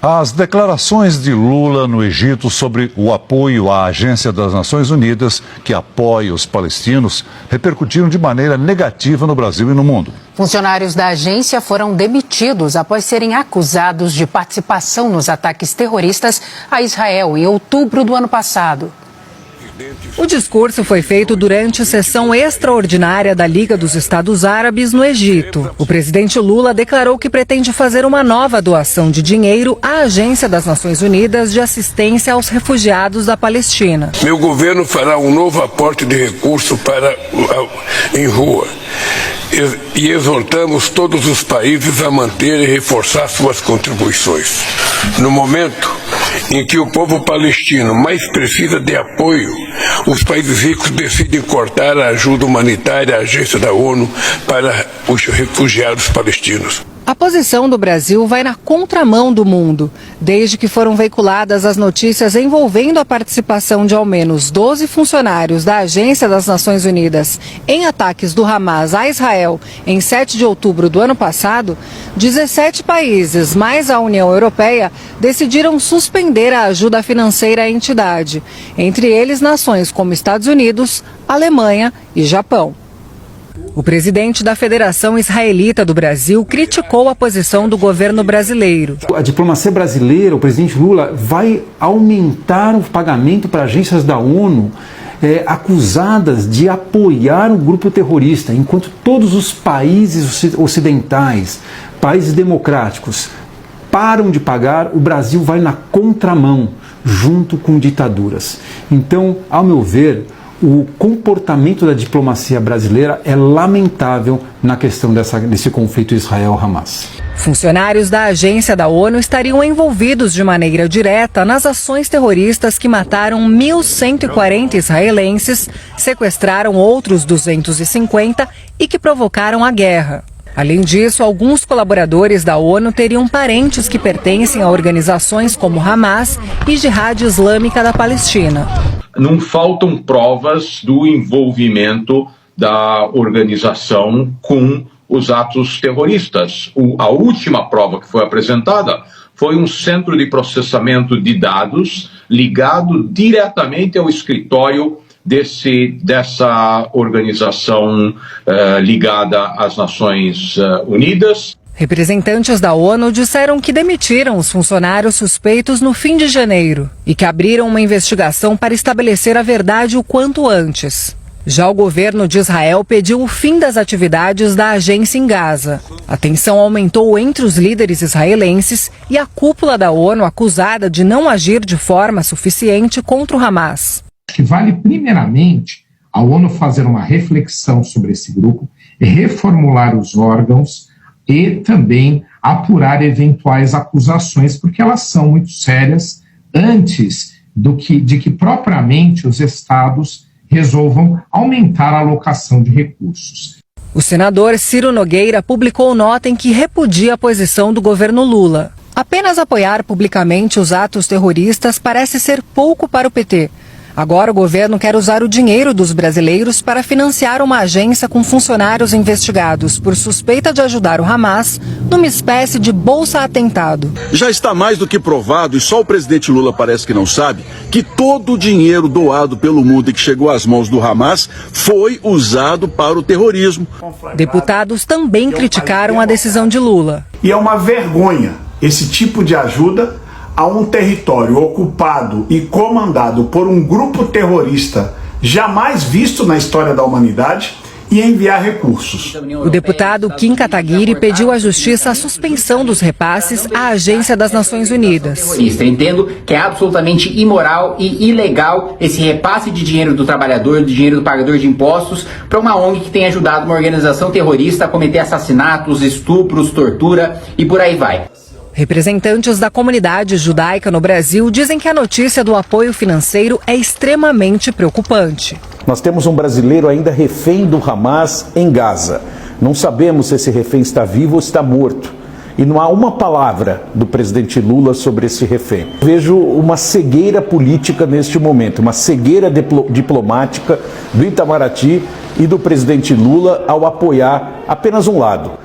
As declarações de Lula no Egito sobre o apoio à Agência das Nações Unidas, que apoia os palestinos, repercutiram de maneira negativa no Brasil e no mundo. Funcionários da agência foram demitidos após serem acusados de participação nos ataques terroristas a Israel em outubro do ano passado. O discurso foi feito durante sessão extraordinária da Liga dos Estados Árabes no Egito. O presidente Lula declarou que pretende fazer uma nova doação de dinheiro à Agência das Nações Unidas de Assistência aos Refugiados da Palestina. Meu governo fará um novo aporte de recursos em rua. E exortamos todos os países a manter e reforçar suas contribuições. No momento em que o povo palestino mais precisa de apoio, os países ricos decidem cortar a ajuda humanitária à agência da ONU para os refugiados palestinos. A posição do Brasil vai na contramão do mundo, desde que foram veiculadas as notícias envolvendo a participação de ao menos 12 funcionários da Agência das Nações Unidas em ataques do Hamas a Israel em 7 de outubro do ano passado. 17 países, mais a União Europeia, decidiram suspender a ajuda financeira à entidade, entre eles nações como Estados Unidos, Alemanha e Japão. O presidente da Federação Israelita do Brasil criticou a posição do governo brasileiro. A diplomacia brasileira, o presidente Lula, vai aumentar o pagamento para agências da ONU acusadas de apoiar um grupo terrorista, enquanto todos os países ocidentais, países democráticos, param de pagar, o Brasil vai na contramão, junto com ditaduras. Então, ao meu ver, o comportamento da diplomacia brasileira é lamentável na questão desse conflito Israel-Hamas. Funcionários da agência da ONU estariam envolvidos de maneira direta nas ações terroristas que mataram 1.140 israelenses, sequestraram outros 250 e que provocaram a guerra. Além disso, alguns colaboradores da ONU teriam parentes que pertencem a organizações como Hamas e Jihad Islâmica da Palestina. Não faltam provas do envolvimento da organização com os atos terroristas. A última prova que foi apresentada foi um centro de processamento de dados ligado diretamente ao escritório dessa organização ligada às Nações Unidas. Representantes da ONU disseram que demitiram os funcionários suspeitos no fim de janeiro e que abriram uma investigação para estabelecer a verdade o quanto antes. Já o governo de Israel pediu o fim das atividades da agência em Gaza. A tensão aumentou entre os líderes israelenses e a cúpula da ONU acusada de não agir de forma suficiente contra o Hamas. Que vale primeiramente a ONU fazer uma reflexão sobre esse grupo, reformular os órgãos e também apurar eventuais acusações, porque elas são muito sérias, antes de que propriamente os estados resolvam aumentar a alocação de recursos. O senador Ciro Nogueira publicou nota em que repudia a posição do governo Lula. Apenas apoiar publicamente os atos terroristas parece ser pouco para o PT. Agora o governo quer usar o dinheiro dos brasileiros para financiar uma agência com funcionários investigados por suspeita de ajudar o Hamas numa espécie de bolsa-atentado. Já está mais do que provado, e só o presidente Lula parece que não sabe, que todo o dinheiro doado pelo mundo e que chegou às mãos do Hamas foi usado para o terrorismo. Deputados também criticaram a decisão de Lula. E é uma vergonha esse tipo de ajuda a um território ocupado e comandado por um grupo terrorista jamais visto na história da humanidade e enviar recursos. O deputado Kim Kataguiri pediu à Justiça a suspensão dos repasses à Agência das Nações Unidas. Entendo que é absolutamente imoral e ilegal esse repasse de dinheiro do trabalhador, de dinheiro do pagador de impostos, para uma ONG que tem ajudado uma organização terrorista a cometer assassinatos, estupros, tortura e por aí vai. Representantes da comunidade judaica no Brasil dizem que a notícia do apoio financeiro é extremamente preocupante. Nós temos um brasileiro ainda refém do Hamas em Gaza. Não sabemos se esse refém está vivo ou está morto. E não há uma palavra do presidente Lula sobre esse refém. Vejo uma cegueira política neste momento, uma cegueira diplomática do Itamaraty e do presidente Lula ao apoiar apenas um lado.